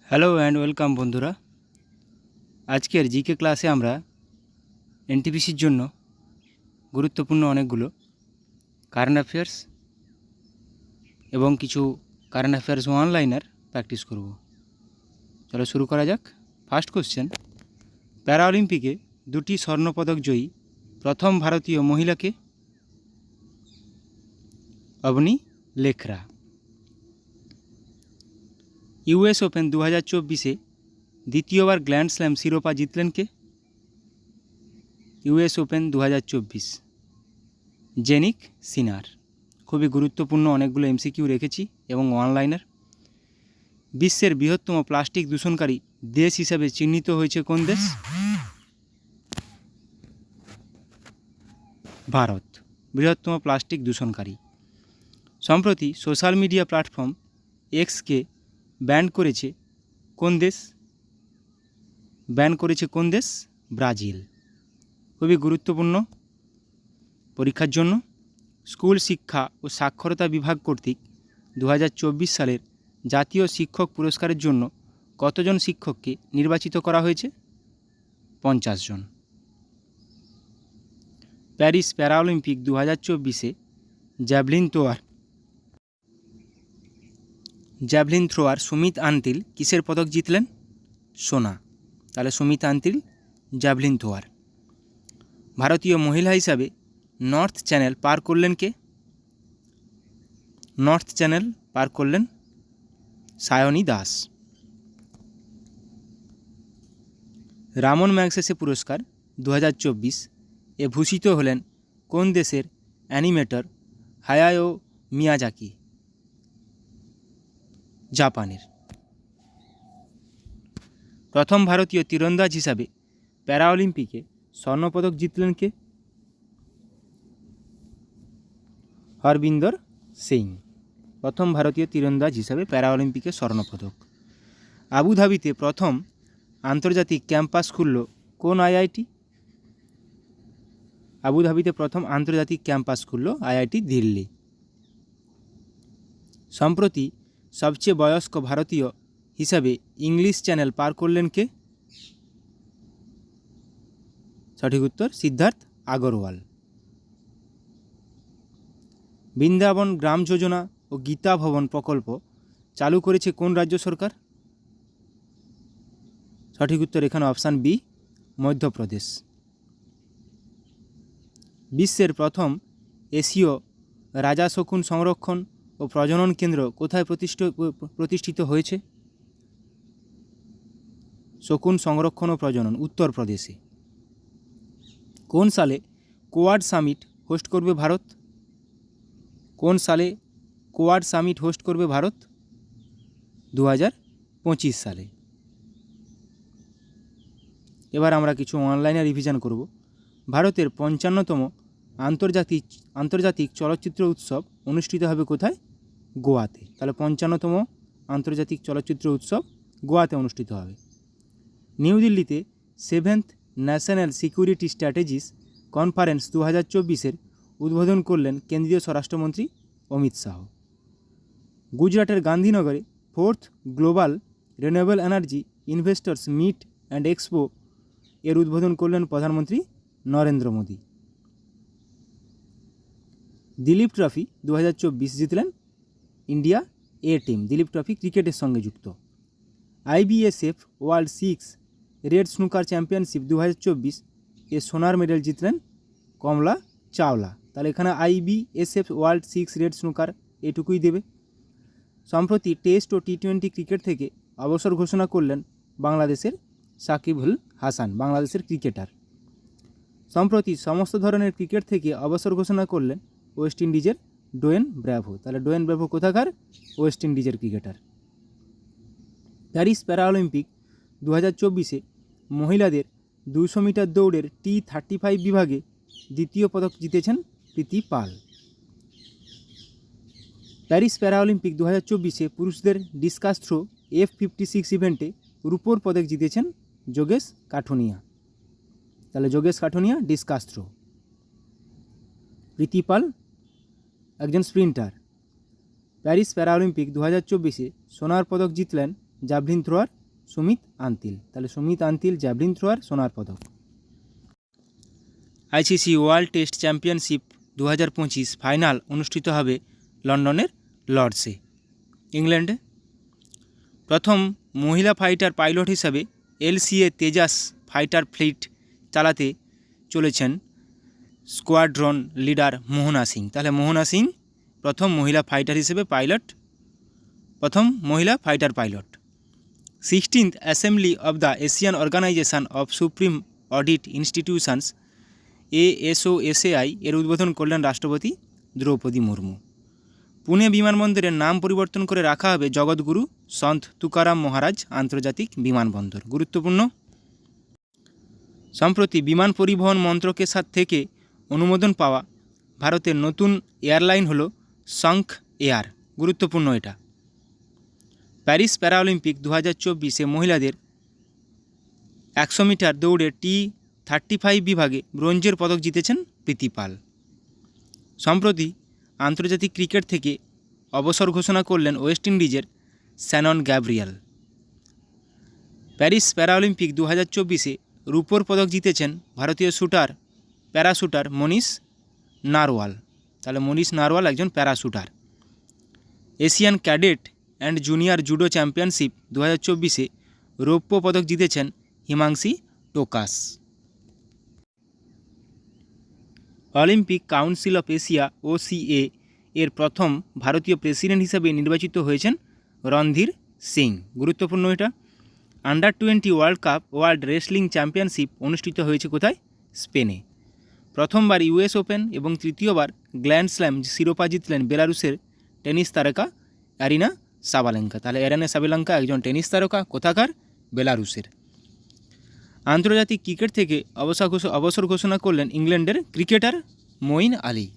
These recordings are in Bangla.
হ্যালো অ্যান্ড ওয়েলকাম বন্ধুরা। আজকের জিকে ক্লাসে আমরা এনটিপিসির জন্য গুরুত্বপূর্ণ অনেকগুলো কারেন্ট অ্যাফেয়ার্স এবং কিছু কারেন্ট অ্যাফেয়ার্স অনলাইনার প্র্যাকটিস করব। চলো শুরু করা যাক। ফার্স্ট কোশ্চেন, প্যারাঅলিম্পিকে 2টি স্বর্ণপদক জয়ী প্রথম ভারতীয় মহিলাকে? অবনী লেখরা। ইউএস ওপেন 2024-এ দ্বিতীয়বার গ্র্যান্ড স্ল্যাম শিরোপা জিতলেন কে? ইউএস ওপেন 2024, জেনিক সিনার। খুবই গুরুত্বপূর্ণ অনেকগুলো এমসিকিউ রেখেছি এবং অনলাইনার। বিশ্বের বৃহত্তম প্লাস্টিক দূষণকারী দেশ হিসাবে চিহ্নিত হয়েছে কোন দেশ? ভারত বৃহত্তম প্লাস্টিক দূষণকারী। সম্প্রতি সোশ্যাল মিডিয়া প্ল্যাটফর্ম এক্সকে ব্যান করেছে কোন দেশ? ব্রাজিল। খুবই গুরুত্বপূর্ণ পরীক্ষার জন্য। স্কুল শিক্ষা ও সাক্ষরতা বিভাগ কর্তৃক 2024 সালের জাতীয় শিক্ষক পুরস্কারের জন্য কতজন শিক্ষককে নির্বাচিত করা হয়েছে? 50 জন। প্যারিস প্যারাঅলিম্পিক 2024-এ জ্যাভলিন থ্রোয়ার সুমিত আন্টিল কিসের পদক জিতলেন? সোনা। তাহলে সুমিত আন্টিল জ্যাভলিন থ্রোয়ার। ভারতীয় মহিলা হিসাবে নর্থ চ্যানেল পার করলেন কে? সায়নী দাস। রামন ম্যাগসেসে পুরস্কার 2024 এ ভূষিত হলেন কোন দেশের অ্যানিমেটর? হায়াও মিয়াজাকি, জাপানের। প্রথম ভারতীয় তীরন্দাজ হিসাবে প্যারাঅলিম্পিকে স্বর্ণপদক জিতলেন কে? হরবিন্দর সিং। প্রথম ভারতীয় তীরন্দাজ হিসাবে প্যারাঅলিম্পিকে স্বর্ণপদক। আবুধাবিতে প্রথম আন্তর্জাতিক ক্যাম্পাস খুলল কোন আইআইটি? আবুধাবিতে প্রথম আন্তর্জাতিক ক্যাম্পাস খুলল আইআইটি দিল্লি। সম্প্রতি সবচেয়ে বয়স্ক ভারতীয় হিসাবে ইংলিশ চ্যানেল পার করলেন কে? সঠিক উত্তর সিদ্ধার্থ আগরওয়াল। বৃন্দাবন গ্রাম যোজনা ও গীতা ভবন প্রকল্প চালু করেছে কোন রাজ্য সরকার? সঠিক উত্তর এখানে অপশান বি, মধ্যপ্রদেশ। বিশ্বের প্রথম এশীয় রাজা শকুন সংরক্ষণ ও প্রজনন কেন্দ্র কোথায় প্রতিষ্ঠিত হয়েছে? শকুন সংরক্ষণ ও প্রজনন উত্তরপ্রদেশে। কোন সালে কোয়াড সামিট হোস্ট করবে ভারত? 2025 সালে। এবার আমরা কিছু অনলাইনে রিভিশন করব। ভারতের 55তম আন্তর্জাতিক চলচ্চিত্র উৎসব অনুষ্ঠিত হবে কোথায়? গোয়াতে। তাহলে 55তম আন্তর্জাতিক চলচ্চিত্র উৎসব গোয়াতে অনুষ্ঠিত হবে। নিউ দিল্লিতে 7th national security strategies conference 2024-এর উদ্বোধন করলেন কেন্দ্রীয় স্বরাষ্ট্রমন্ত্রী অমিত শাহ। গুজরাটের গান্ধীনগরে 4th global renewable energy investors meet and expo এর উদ্বোধন করলেন প্রধানমন্ত্রী নরেন্দ্র মোদী। দিলীপ ট্রফি 2024 জিতলেন ইন্ডিয়া এ টিম। দিলীপ ট্রফি ক্রিকেটের সঙ্গে যুক্ত। আইবিএসএফ ওয়ার্ল্ড 6 রেড স্নুকার চ্যাম্পিয়নশিপ 2024 এ সোনার মেডেল জিতলেন কমলা চাওলা। তাহলে এখানে আইবিএসএফ ওয়ার্ল্ড 6 রেড স্নুকার এটুকুই দেবে। সম্প্রতি টেস্ট ও টি20 ক্রিকেট থেকে অবসর ঘোষণা করলেন বাংলাদেশের সাকিব আল হাসান, বাংলাদেশের ক্রিকেটার। সম্প্রতি সমস্ত ধরনের ক্রিকেট থেকে অবসর ঘোষণা করলেন ওয়েস্ট ইন্ডিজের ডোয়েন ব্র্যাভো। তাহলে ডোয়েন ব্র্যাভো কোথাকার? ওয়েস্ট ইন্ডিজের ক্রিকেটার। প্যারিস প্যারাঅলিম্পিক 2024-এ মহিলাদের 200 মিটার দৌড়ের T35 বিভাগে দ্বিতীয় পদক জিতেছেন প্রীতি পাল। প্যারিস প্যারাঅলিম্পিক 2024-এ পুরুষদের ডিসকাস থ্রো F56 ইভেন্টে রূপোর পদক জিতেছেন যোগেশ কাঠুনিয়া। তাহলে যোগেশ কাঠুনিয়া ডিসকাস থ্রো। প্রীতি পাল একজন স্প্রিন্টার। প্যারিস প্যারাঅলিম্পিক 2024-এ সোনার পদক জিতলেন জ্যাভলিন থ্রোয়ার সুমিত আন্তিল। তাহলে সুমিত আন্তিল জ্যাভলিন থ্রোয়ার সোনার পদক। ICC world test championship 2025 final অনুষ্ঠিত হবে লন্ডনের লর্ডসে, ইংল্যান্ডে। প্রথম মহিলা ফাইটার পাইলট হিসাবে LCA তেজাস ফাইটার ফ্লিট চালাতে চলেছেন স্কোয়াড্রন লিডার মোহনা সিং। তাহলে মোহনা সিং প্রথম মহিলা ফাইটার হিসেবে প্রথম মহিলা fighter pilot. 16th assembly of the Asian organisation of supreme audit institutions ASOSAI এর উদ্বোধন করলেন রাষ্ট্রপতি দ্রৌপদী মুর্মু। পুনে বিমানবন্দরের নাম পরিবর্তন করে রাখা হবে জগৎগুরু সন্ত তুকারাম মহারাজ আন্তর্জাতিক বিমানবন্দর। গুরুত্বপূর্ণ। সম্প্রতি বিমান পরিবহন মন্ত্রকের থেকে অনুমোদন পাওয়া ভারতের নতুন এয়ারলাইন হলো শঙ্খ এয়ার। গুরুত্বপূর্ণ এটা। প্যারিস প্যারাঅলিম্পিক 2024 মহিলাদের 100 মিটার দৌড়ে T35 বিভাগে ব্রোঞ্জের পদক জিতেছেন প্রীতি পাল। সম্প্রতি আন্তর্জাতিক ক্রিকেট থেকে অবসর ঘোষণা করলেন ওয়েস্ট ইন্ডিজের শ্যানন গ্যাব্রিয়েল। প্যারিস প্যারাঅলিম্পিক 2024 রূপোর পদক জিতেছেন ভারতীয় প্যারাশুটার মনীষ নারওয়াল। তাহলে মনীষ নারওয়াল একজন para shooter. Asian cadet and junior judo championship 2024 রৌপ্য পদক জিতেছেন Himanshi Tokas. Olympic council of Asia OCA এর প্রথম ভারতীয় প্রেসিডেন্ট হিসাবে নির্বাচিত হয়েছেন রণধীর সিং। গুরুত্বপূর্ণ এটা। Under twenty world cup world wrestling championship অনুষ্ঠিত হয়েছে কোথায়? স্পেনে। প্রথমবার US ওপেন এবং তৃতীয়বার গ্র্যান্ড স্ল্যাম শিরোপা জিতলেন বেলারুশের টেনিস তারকা অ্যারিনা সাবালেঙ্কা। তাহলে অ্যারিনা সাবালেঙ্কা একজন টেনিস তারকা, কোথাকার? বেলারুশের। আন্তর্জাতিক ক্রিকেট থেকে অবসর ঘোষণা করলেন ইংল্যান্ডের ক্রিকেটার মঈন আলী।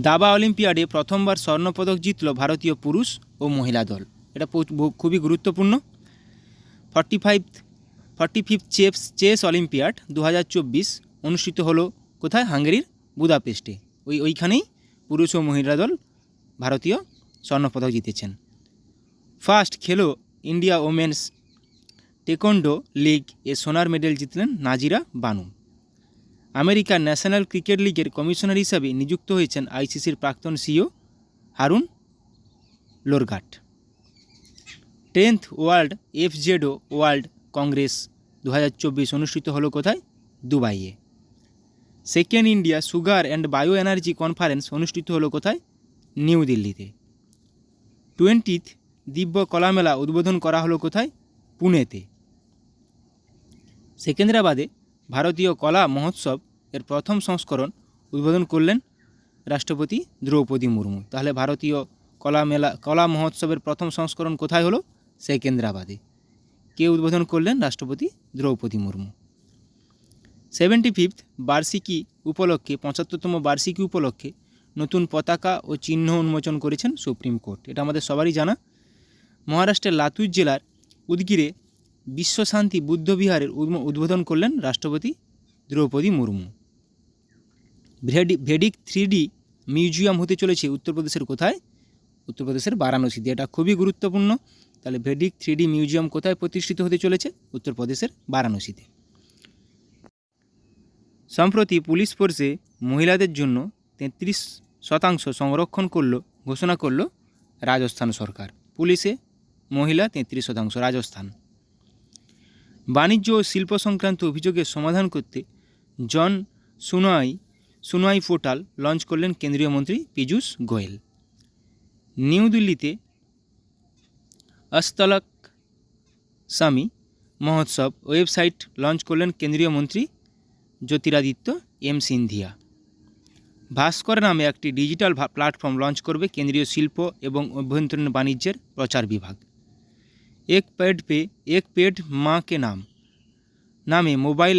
দাবা অলিম্পিয়াডে প্রথমবার স্বর্ণপদক জিতল ভারতীয় পুরুষ ও মহিলা দল। এটা খুবই গুরুত্বপূর্ণ। 45th চেস অলিম্পিয়াড 2024 অনুষ্ঠিত হলো কোথায়? হাঙ্গেরির বুদাপেস্টে। ওইখানেই পুরুষ ও মহিলা দল ভারতীয় স্বর্ণপদক জিতেছেন। ফার্স্ট খেলো ইন্ডিয়া ওমেন্স টেকন্ডো লিগ এ সোনার মেডেল জিতলেন নাজিরা বানু। আমেরিকার ন্যাশনাল ক্রিকেট লিগের কমিশনার হিসাবে নিযুক্ত হয়েছেন আইসিসির প্রাক্তন CEO Haroon Lorgat. 10th world FZO world congress 2024 অনুষ্ঠিত হলো কোথায়? দুবাইয়ে। Second India sugar and bio energy conference অনুষ্ঠিত হলো কোথায়? নিউ দিল্লিতে। 20th দিব্য কলা মেলা উদ্বোধন করা হলো কোথায়? পুনেতে। সেকেন্দ্রাবাদে ভারতীয় কলা মহোৎসব এর প্রথম সংস্করণ উদ্বোধন করলেন রাষ্ট্রপতি দ্রৌপদী মুর্মু। তাহলে ভারতীয় কলা মহোৎসবের প্রথম সংস্করণ কোথায় হলো? সেকেন্দ্রাবাদে। কে উদ্বোধন করলেন? রাষ্ট্রপতি দ্রৌপদী মুর্মু। 75th বার্ষিকী উপলক্ষে 75তম বার্ষিকী উপলক্ষে নতুন পতাকা ও চিহ্ন উন্মোচন করেছেন সুপ্রিম কোর্ট। এটা আমাদের সবারই জানা। মহারাষ্ট্রের লাতুর জেলার উদগিরে বিশ্বশান্তি বুদ্ধবিহারের উদ্বোধন করলেন রাষ্ট্রপতি Draupadi Murmu. Vedic 3D museum হতে চলেছে উত্তরপ্রদেশের কোথায়? উত্তরপ্রদেশের বারাণসীতে। এটা খুবই গুরুত্বপূর্ণ। তাহলে ভেডিক 3D মিউজিয়াম কোথায় প্রতিষ্ঠিত হতে চলেছে? উত্তরপ্রদেশের বারাণসীতে। সম্প্রতি পুলিশ ফোর্সে মহিলাদের জন্য 33% সংরক্ষণ ঘোষণা করল রাজস্থান সরকার। পুলিশে মহিলা 33%, রাজস্থান। বাণিজ্য ও শিল্প সংক্রান্ত অভিযোগের সমাধান করতে জন শুনাই পোর্টাল লঞ্চ করলেন কেন্দ্রীয় মন্ত্রী পীযূষ গোয়েল। নিউ দিল্লিতে অস্তলক স্বামী মহোৎসব ওয়েবসাইট লঞ্চ করলেন কেন্দ্রীয় মন্ত্রী জ্যোতিরাদিত্য সিন্ধিয়া। ভাস্কর নামে একটি ডিজিটাল প্ল্যাটফর্ম লঞ্চ করবে কেন্দ্রীয় শিল্প এবং অভ্যন্তরীণ বাণিজ্যের প্রচার বিভাগ। এক পেড মা কে নামে মোবাইল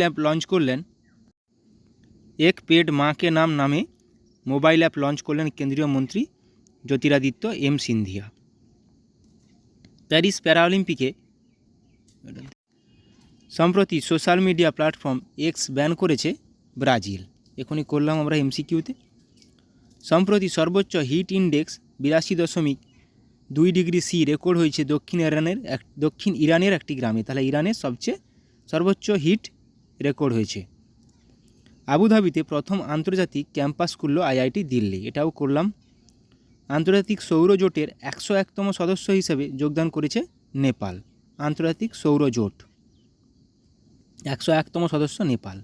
অ্যাপ লঞ্চ করলেন কেন্দ্রীয় মন্ত্রী জ্যোতিরাদিত্য সিন্ধিয়া। প্যারিস প্যারাঅলিম্পিকে সম্প্রতি social media platform X ban করেছে ব্রাজিল। এখনই করলাম আমরা MCQতে। সম্প্রতি সর্বোচ্চ হিট ইন্ডেক্স 82.2 2°C রেকর্ড হয়েছে দক্ষিণ ইরানের একটি গ্রামে। তাহলে ইরানের সর্বোচ্চ হিট রেকর্ড হয়েছে। আবুধাবিতে প্রথম আন্তর্জাতিক ক্যাম্পাস খুলল IIT দিল্লি, এটাও করলাম। আন্তর্জাতিক সৌর জোটের 101তম সদস্য হিসেবে যোগদান করেছে নেপাল। আন্তর্জাতিক সৌর জোট 101তম সদস্য নেপাল।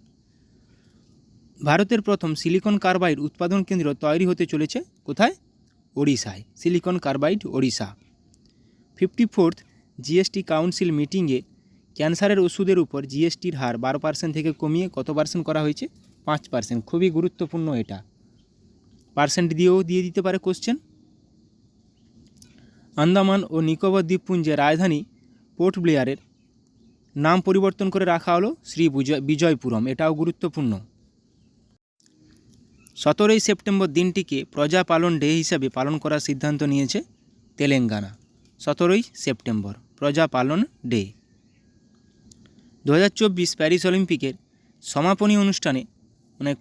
ভারতের প্রথম সিলিকন কার্বাইড উৎপাদন কেন্দ্র তৈরি হতে চলেছে কোথায়? ওড়িশায়। Silicon carbide Odisha. 54th GST council মিটিংয়ে ক্যান্সারের ওষুধের উপর GSTর হার 12% থেকে কমিয়ে কত পার্সেন্ট করা হয়েছে? 5%। খুবই গুরুত্বপূর্ণ এটা, পার্সেন্ট দিয়ে দিতে পারে কোশ্চেন। আন্দামান ও নিকোবর দ্বীপপুঞ্জের রাজধানী পোর্ট ব্লেয়ারের নাম পরিবর্তন করে রাখা হলো শ্রী বিজয়পুরম, এটাও গুরুত্বপূর্ণ। 17ই সেপ্টেম্বর দিনটিকে প্রজা পালন ডে হিসাবে পালন করার সিদ্ধান্ত নিয়েছে তেলেঙ্গানা। 17ই সেপ্টেম্বর প্রজা পালন ডে। 2024 প্যারিস অলিম্পিকের সমাপনী অনুষ্ঠানে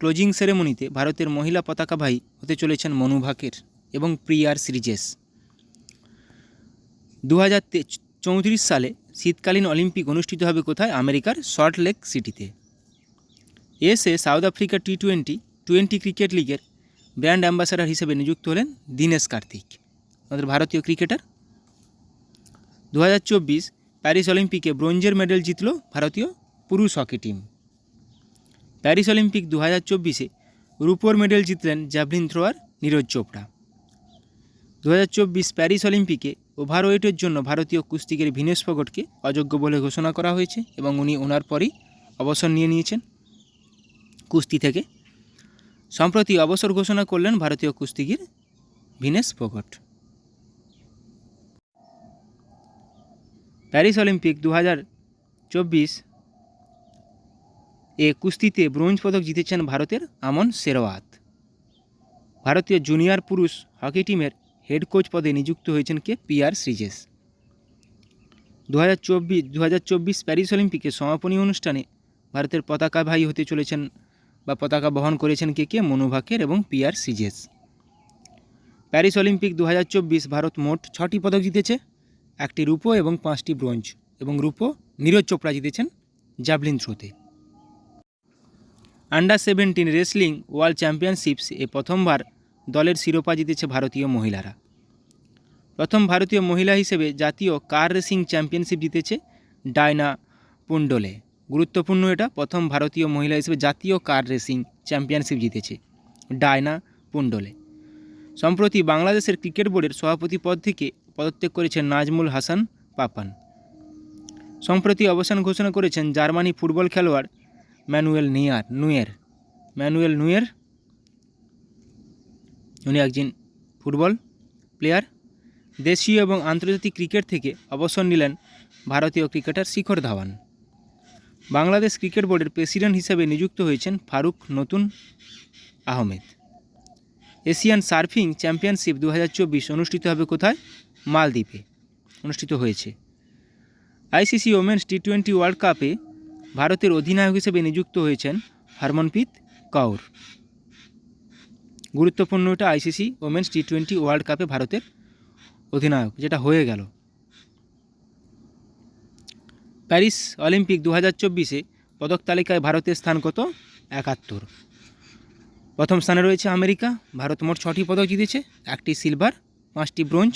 ক্লোজিং সেরেমনিতে ভারতের মহিলা পতাকাবাহী হতে চলেছেন মনু ভাকের এবং প্রিয়ার শ্রীজেশ। 2034 সালে শীতকালীন অলিম্পিক অনুষ্ঠিত হবে কোথায়? আমেরিকার সল্ট লেক সিটিতে। সাউথ আফ্রিকা টি20 ক্রিকেট লিগের ব্র্যান্ড অ্যাম্বাসাডার হিসেবে নিযুক্ত হলেন দীনেশ কার্তিক, আমাদের ভারতীয় ক্রিকেটার। 2024 প্যারিস অলিম্পিকে ব্রোঞ্জের মেডেল জিতল ভারতীয় পুরুষ হকি টিম। প্যারিস অলিম্পিক 2024-এ রুপোর মেডেল জিতলেন javelin thrower Neeraj Chopra. 2024 Paris অলিম্পিকে ওভারওয়েটের জন্য ভারতীয় কুস্তিগির ভিনেশ ফোগটকে অযোগ্য বলে ঘোষণা করা হয়েছে এবং উনি ওনার পরই অবসর নিয়ে নিয়েছেন কুস্তি থেকে। সম্প্রতি অবসর ঘোষণা করলেন ভারতীয় কুস্তিগির ভিনেশ ফোগট। প্যারিস অলিম্পিক 2024 কুস্তিতে ব্রোঞ্জ পদক জিতেছেন ভারতের আমন শেরওয়াত। ভারতীয় জুনিয়র পুরুষ হকি টিমের হেড কোচ পদে নিযুক্ত হয়েছেন কে? পিয়ার শ্রীজেশ। 2024 প্যারিস অলিম্পিকের সমাপনী অনুষ্ঠানে ভারতের পতাকাবাহী হতে চলেছেন বা পতাকা বহন করেছেন কে? মনু ভাকের এবং পিয়ার শ্রীজেশ। প্যারিস অলিম্পিক 2024 ভারত মোট 6টি পদক জিতেছে, 1টি রূপো এবং 5টি ব্রোঞ্জ, এবং রূপো নীরজ চোপড়া জিতেছেন জ্যাভলিন থ্রোতে। আন্ডার 17 রেসলিং ওয়ার্ল্ড চ্যাম্পিয়নশিপস প্রথমবার দলের শিরোপা জিতেছে ভারতীয় মহিলারা। প্রথম ভারতীয় মহিলা হিসেবে জাতীয় কার রেসিং চ্যাম্পিয়নশিপ জিতেছে ডায়না পুন্ডোলে। গুরুত্বপূর্ণ এটা, প্রথম ভারতীয় মহিলা হিসেবে জাতীয় কার রেসিং চ্যাম্পিয়নশিপ জিতেছে ডায়না পুন্ডোলে। সম্প্রতি বাংলাদেশের ক্রিকেট বোর্ডের সভাপতি পদ থেকে পদত্যাগ করেছেন নাজমুল হাসান পাপান। সম্প্রতি অবসান ঘোষণা করেছেন জার্মানি ফুটবল খেলোয়াড় ম্যানুয়েল নুয়ের। উনি একজন ফুটবল প্লেয়ার। দেশীয় এবং আন্তর্জাতিক ক্রিকেট থেকে অবসর নিলেন ভারতীয় ক্রিকেটার শিখর ধাওয়ান। বাংলাদেশ ক্রিকেট বোর্ডের প্রেসিডেন্ট হিসেবে নিযুক্ত হয়েছেন ফারুক নতুন আহমেদ। এশিয়ান সার্ফিং চ্যাম্পিয়নশিপ 2024 অনুষ্ঠিত হবে কোথায়? মালদ্বীপে অনুষ্ঠিত হয়েছে। ICC ওমেন্স টি20 ওয়ার্ল্ড কাপে ভারতের অধিনায়ক হিসেবে নিযুক্ত হয়েছেন হরমনপ্রীত কৌর। গুরুত্বপূর্ণ এটা, ICC ওমেন্স টি20 ওয়ার্ল্ড কাপে ভারতের অধিনায়ক, যেটা হয়ে গেল। প্যারিস অলিম্পিক 2024 পদক তালিকায় ভারতের স্থান কত? 71। প্রথম স্থানে রয়েছে আমেরিকা। ভারত মোট 6টি পদক জিতেছে, 1টি সিলভার, 5টি ব্রোঞ্জ।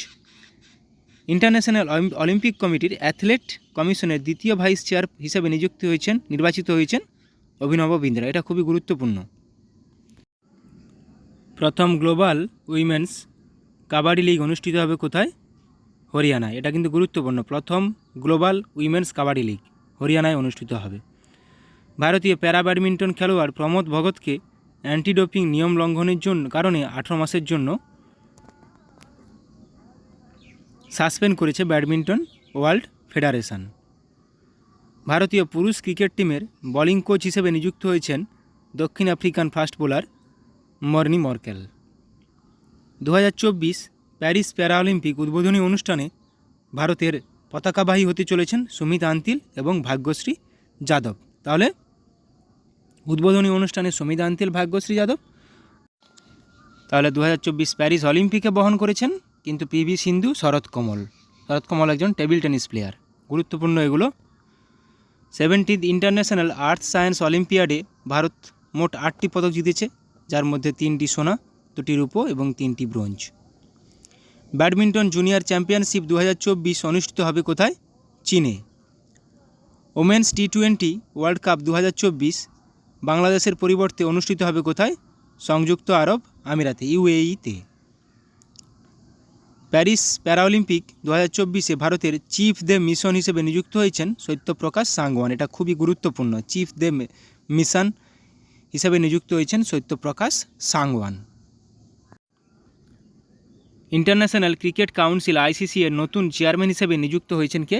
ইন্টারন্যাশনাল অলিম্পিক কমিটির অ্যাথলেট কমিশনের দ্বিতীয় ভাইস চেয়ার হিসেবে নির্বাচিত হয়েছেন অভিনব বিন্দ্রা। এটা খুবই গুরুত্বপূর্ণ। প্রথম গ্লোবাল উইমেন্স কাবাডি লিগ অনুষ্ঠিত হবে কোথায়? হরিয়ানায়। এটা কিন্তু গুরুত্বপূর্ণ, প্রথম গ্লোবাল উইমেন্স কাবাডি লিগ হরিয়ানায় অনুষ্ঠিত হবে। ভারতীয় প্যারা ব্যাডমিন্টন খেলোয়াড় প্রমোদ ভগতকে অ্যান্টি ডোপিং নিয়ম লঙ্ঘনের কারণে 18 মাসের জন্য সাসপেন্ড করেছে ব্যাডমিন্টন ওয়ার্ল্ড ফেডারেশন। ভারতীয় পুরুষ ক্রিকেট টিমের বোলিং কোচ হিসেবে নিযুক্ত হয়েছেন দক্ষিণ African fast bowler Morne Morkel. 2024 Paris Paralympic উদ্বোধনী অনুষ্ঠানে ভারতের পতাকাবাহী হতে চলেছেন সুমিত আন্তিল এবং ভাগ্যশ্রী যাদব। তাহলে উদ্বোধনী অনুষ্ঠানে সুমিত আন্তিল, ভাগ্যশ্রী যাদব। তাহলে 2024 প্যারিস অলিম্পিকে বহন করেছেন কিন্তু পিভি সিন্ধু, শরৎ কমল একজন টেবিল টেনিস প্লেয়ার। গুরুত্বপূর্ণ এগুলো। 70th ইন্টারন্যাশনাল আর্থ সায়েন্স অলিম্পিয়াডে ভারত মোট 8টি পদক জিতেছে, যার মধ্যে 3টি সোনা, 2টি রূপো এবং 3টি ব্রোঞ্জ। ব্যাডমিন্টন জুনিয়র চ্যাম্পিয়নশিপ 2024 অনুষ্ঠিত হবে কোথায়? চীনে। ওমেন্স টি20 ওয়ার্ল্ড কাপ 2024 বাংলাদেশের পরিবর্তে অনুষ্ঠিত হবে কোথায়? সংযুক্ত আরব আমিরাতে, ইউএইতে। প্যারিস প্যারাঅলিম্পিক 2024-এ ভারতের চিফ দে মিশন হিসেবে নিযুক্ত হয়েছেন সত্যপ্রকাশ সাংওয়ান। এটা খুবই গুরুত্বপূর্ণ। চিফ দে মিশন হিসেবে নিযুক্ত হয়েছেন Satyaprakash Sangwan. International cricket council ICC এর নতুন চেয়ারম্যান হিসেবে নিযুক্ত হয়েছেন কে?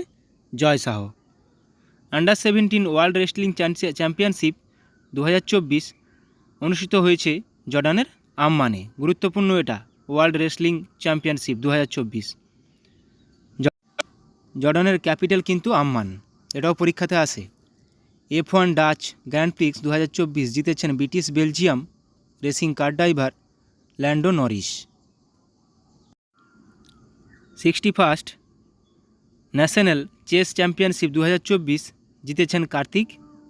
Jay Shah. Under 17 world wrestling championship 2024 অনুষ্ঠিত হয়েছে জর্ডানের আম্মানে। গুরুত্বপূর্ণ এটা, ওয়ার্ল্ড রেসলিং চ্যাম্পিয়নশিপ 2024। জর্ডানের ক্যাপিটাল কিন্তু আম্মান, এটাও পরীক্ষাতে আসে। F1 ডাচ গ্র্যান্ড প্রিক্স 2024 জিতেছেন British Belgium racing car driver Lando Norris. 61st national chess championship 2024 জিতেছেন কার্তিক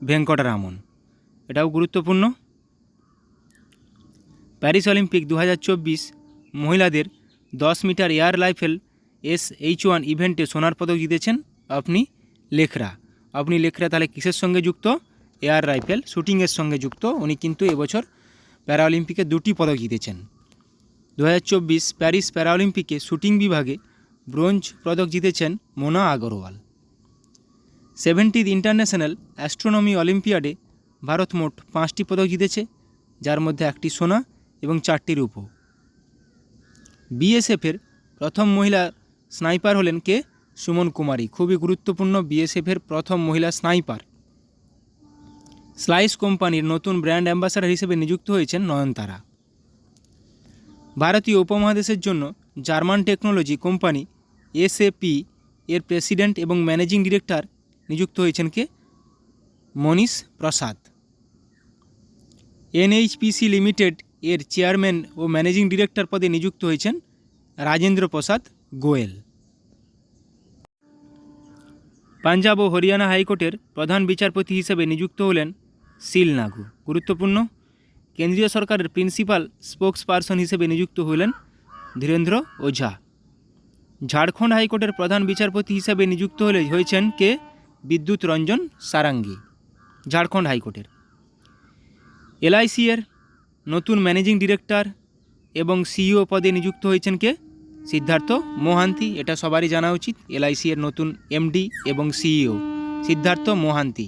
ভেঙ্কটরামন, এটাও গুরুত্বপূর্ণ। প্যারিস অলিম্পিক 2024 মহিলাদের 10 মিটার এয়ার রাইফেল SH1 ইভেন্টে সোনার পদক জিতেছেন আপনি লেখরা। তাহলে কিসের সঙ্গে যুক্ত? এয়ার রাইফেল শুটিংয়ের সঙ্গে যুক্ত। উনি কিন্তু এবছর প্যারাঅলিম্পিকে 2টি পদক জিতেছেন। 2024 প্যারিস প্যারাঅলিম্পিকে শুটিং বিভাগে ব্রোঞ্জ পদক জিতেছেন Mona Agarwal. 70th international astronomy অলিম্পিয়াডে ভারত মোট 5টি পদক জিতেছে, যার মধ্যে 1টি সোনা এবং 4টি রূপো। বিএসএফের প্রথম মহিলা স্নাইপার হলেন কে? সুমন কুমারী। খুবই গুরুত্বপূর্ণ, বিএসএফের প্রথম মহিলা স্নাইপার। স্লাইস কোম্পানির নতুন ব্র্যান্ড অ্যাম্বাসাডার হিসেবে নিযুক্ত হয়েছেন নয়নতারা। ভারতীয় উপমহাদেশের জন্য জার্মান টেকনোলজি কোম্পানি SAP এর প্রেসিডেন্ট এবং ম্যানেজিং ডিরেক্টর নিযুক্ত হয়েছেন কে? মনীষ প্রসাদ। NHPC লিমিটেড এর চেয়ারম্যান ও ম্যানেজিং ডিরেক্টর পদে নিযুক্ত হয়েছেন রাজেন্দ্র প্রসাদ গোয়েল। পাঞ্জাব ও হরিয়ানা হাইকোর্টের প্রধান বিচারপতি হিসেবে নিযুক্ত হলেন শিল নাগু। গুরুত্বপূর্ণ। কেন্দ্রীয় সরকারের প্রিন্সিপাল স্পোক্স পারসন হিসেবে নিযুক্ত হলেন ধীরেন্দ্র ওঝা। ঝাড়খণ্ড হাইকোর্টের প্রধান বিচারপতি হিসেবে নিযুক্ত হয়েছেন কে? বিদ্যুৎ রঞ্জন সারাঙ্গী, ঝাড়খণ্ড হাইকোর্টের। LIC এর নতুন ম্যানেজিং ডিরেক্টর এবং CEO পদে নিযুক্ত হয়েছেন কে? সিদ্ধার্থ মোহান্তি। এটা সবারই জানা উচিত। LIC এর নতুন MD এবং CEO সিদ্ধার্থ মোহান্তি।